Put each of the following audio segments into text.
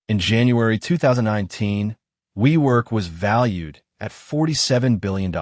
In January 2019, WeWork was valued at $47 billion.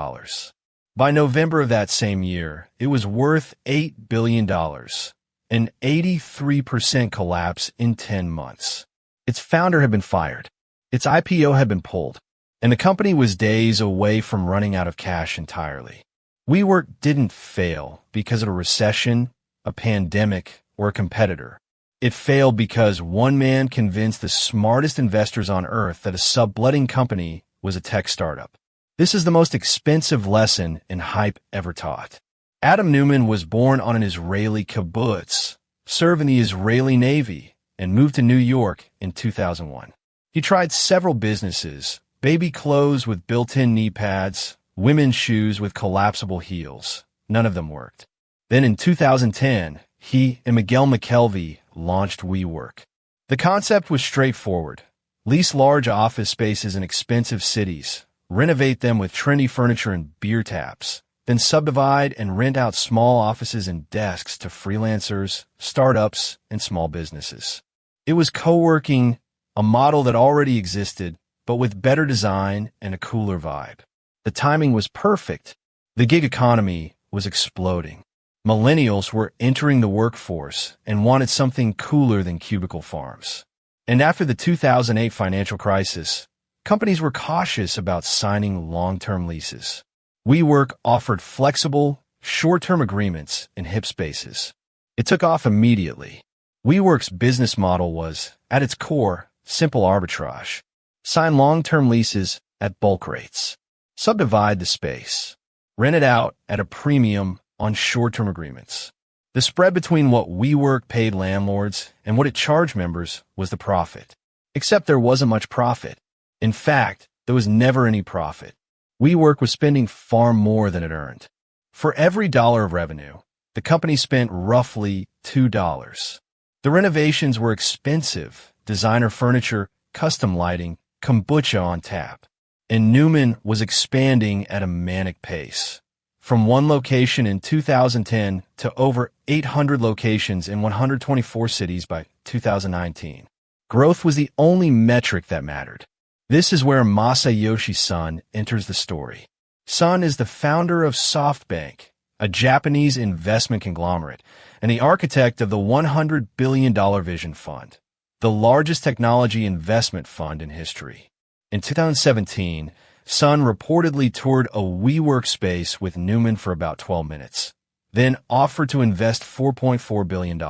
By November of that same year, it was worth $8 billion, an 83% collapse in 10 months. Its founder had been fired, its IPO had been pulled, and the company was days away from running out of cash entirely. WeWork didn't fail because of a recession, a pandemic, or a competitor. It failed because one man convinced the smartest investors on earth that a subletting company was a tech startup. This is the most expensive lesson in hype ever taught. Adam Neumann was born on an Israeli kibbutz, served in the Israeli Navy, and moved to New York in 2001. He tried several businesses: baby clothes with built-in knee pads, women's shoes with collapsible heels. None of them worked. Then in 2010, he and Miguel McKelvey launched WeWork. The concept was straightforward: lease large office spaces in expensive cities, renovate them with trendy furniture and beer taps, then subdivide and rent out small offices and desks to freelancers, startups, and small businesses. It was co-working, a model that already existed, but with better design and a cooler vibe. The timing was perfect. The gig economy was exploding. Millennials were entering the workforce and wanted something cooler than cubicle farms. And after the 2008 financial crisis, companies were cautious about signing long-term leases. WeWork offered flexible, short-term agreements in hip spaces. It took off immediately. WeWork's business model was, at its core, simple arbitrage. Sign long-term leases at bulk rates. Subdivide the space. Rent it out at a premium on short-term agreements. The spread between what WeWork paid landlords and what it charged members was the profit. Except there wasn't much profit. In fact, there was never any profit. WeWork was spending far more than it earned. For every dollar of revenue, the company spent roughly $2. The renovations were expensive: designer furniture, custom lighting, kombucha on tap. And Neumann was expanding at a manic pace. From one location in 2010 to over 800 locations in 124 cities by 2019. Growth was the only metric that mattered. This is where Masayoshi Son enters the story. Son is the founder of SoftBank, a Japanese investment conglomerate, and the architect of the $100 billion Vision Fund, the largest technology investment fund in history. In 2017, Son reportedly toured a WeWork space with Neumann for about 12 minutes, then offered to invest $4.4 billion.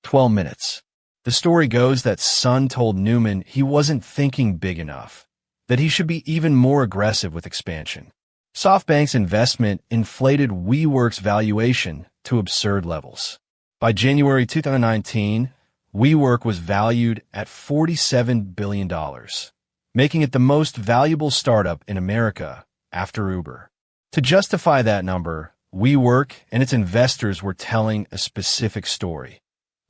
12 minutes. The story goes that Son told Neumann he wasn't thinking big enough, that he should be even more aggressive with expansion. SoftBank's investment inflated WeWork's valuation to absurd levels. By January 2019, WeWork was valued at $47 billion, making it the most valuable startup in America after Uber. To justify that number, WeWork and its investors were telling a specific story.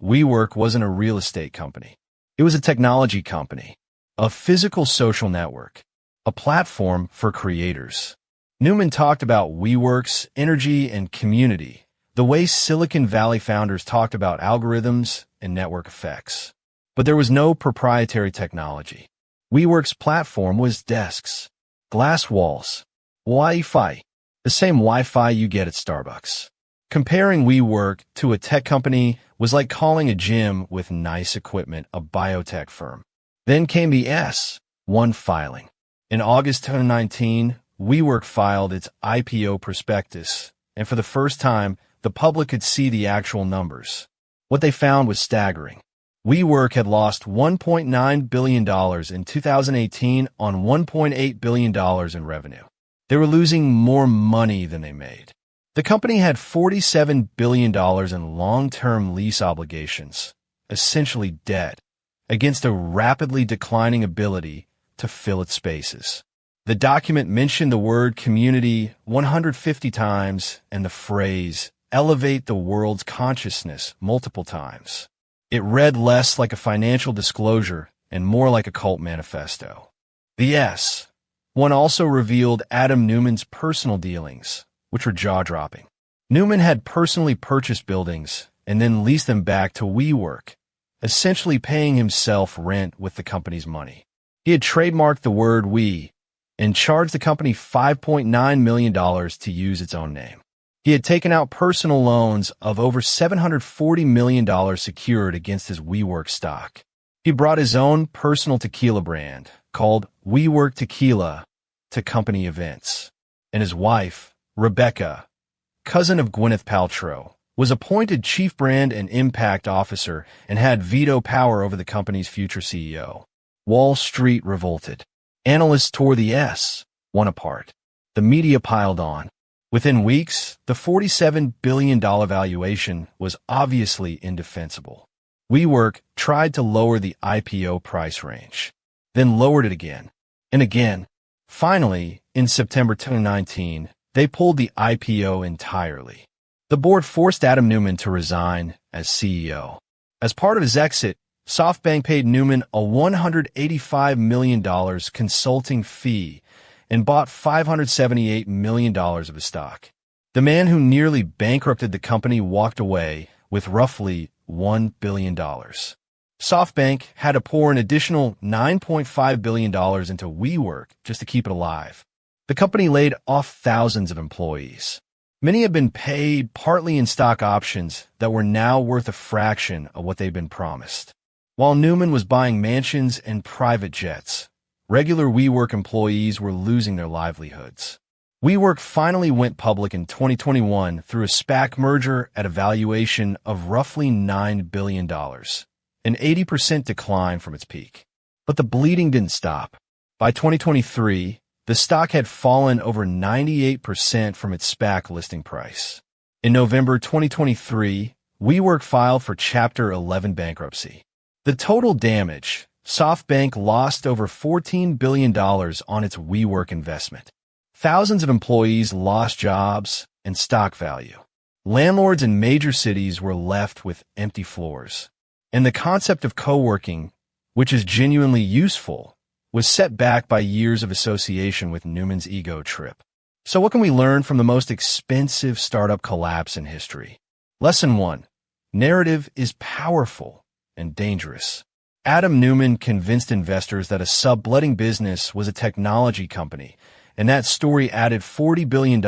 WeWork wasn't a real estate company. It was a technology company, a physical social network, a platform for creators. Neumann talked about WeWork's energy and community, the way Silicon Valley founders talked about algorithms and network effects. But there was no proprietary technology. WeWork's platform was desks, glass walls, Wi-Fi, the same Wi-Fi you get at Starbucks. Comparing WeWork to a tech company was like calling a gym with nice equipment a biotech firm. Then came the S-1 filing. In August 2019, WeWork filed its IPO prospectus, and for the first time, the public could see the actual numbers. What they found was staggering. WeWork had lost $1.9 billion in 2018 on $1.8 billion in revenue. They were losing more money than they made. The company had $47 billion in long-term lease obligations, essentially debt, against a rapidly declining ability to fill its spaces. The document mentioned the word community 150 times and the phrase elevate the world's consciousness multiple times. It read less like a financial disclosure and more like a cult manifesto. The S-1 also revealed Adam Neumann's personal dealings, which were jaw-dropping. Neumann had personally purchased buildings and then leased them back to WeWork, essentially paying himself rent with the company's money. He had trademarked the word "we" and charged the company $5.9 million to use its own name. He had taken out personal loans of over $740 million secured against his WeWork stock. He brought his own personal tequila brand, called WeWork Tequila, to company events. And his wife, Rebecca, cousin of Gwyneth Paltrow, was appointed Chief Brand and Impact Officer and had veto power over the company's future CEO. Wall Street revolted. Analysts tore the S1 apart. The media piled on. Within weeks, the $47 billion valuation was obviously indefensible. WeWork tried to lower the IPO price range, then lowered it again and again. Finally, in September 2019, they pulled the IPO entirely. The board forced Adam Neumann to resign as CEO. As part of his exit, SoftBank paid Neumann a $185 million consulting fee and bought $578 million of his stock. The man who nearly bankrupted the company walked away with roughly $1 billion. SoftBank had to pour an additional $9.5 billion into WeWork just to keep it alive. The company laid off thousands of employees. Many had been paid partly in stock options that were now worth a fraction of what they'd been promised. While Neumann was buying mansions and private jets, regular WeWork employees were losing their livelihoods. WeWork finally went public in 2021 through a SPAC merger at a valuation of roughly $9 billion, an 80% decline from its peak. But the bleeding didn't stop. By 2023, the stock had fallen over 98% from its SPAC listing price. In November 2023, WeWork filed for Chapter 11 bankruptcy. The total damage: SoftBank lost over $14 billion on its WeWork investment. Thousands of employees lost jobs and stock value. Landlords in major cities were left with empty floors. And the concept of co-working, which is genuinely useful, was set back by years of association with Neumann's ego trip. So what can we learn from the most expensive startup collapse in history? Lesson 1. Narrative is powerful and dangerous. Adam Neumann convinced investors that a subletting business was a technology company, and that story added $40 billion to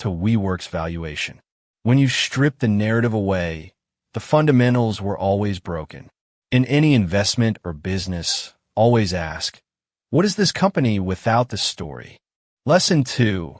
WeWork's valuation. When you strip the narrative away, the fundamentals were always broken. In any investment or business, always ask, what is this company without the story? Lesson 2.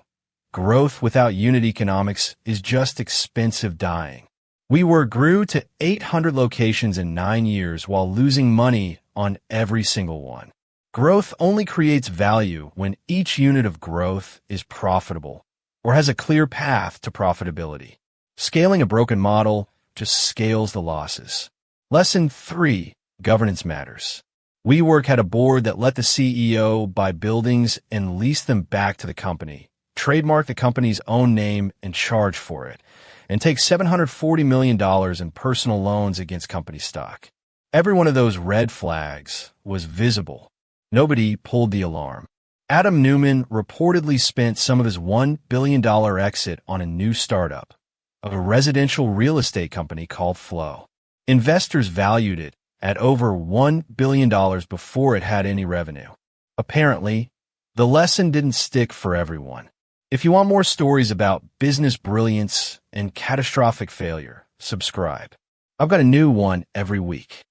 Growth without unit economics is just expensive dying. WeWork grew to 800 locations in 9 years while losing money on every single one. Growth only creates value when each unit of growth is profitable or has a clear path to profitability. Scaling a broken model just scales the losses. Lesson 3. Governance matters. WeWork had a board that let the CEO buy buildings and lease them back to the company, trademark the company's own name and charge for it, and take $740 million in personal loans against company stock. Every one of those red flags was visible. Nobody pulled the alarm. Adam Neumann reportedly spent some of his $1 billion exit on a new startup, a residential real estate company called Flow. Investors valued it at over $1 billion before it had any revenue. Apparently, the lesson didn't stick for everyone. If you want more stories about business brilliance and catastrophic failure, subscribe. I've got a new one every week.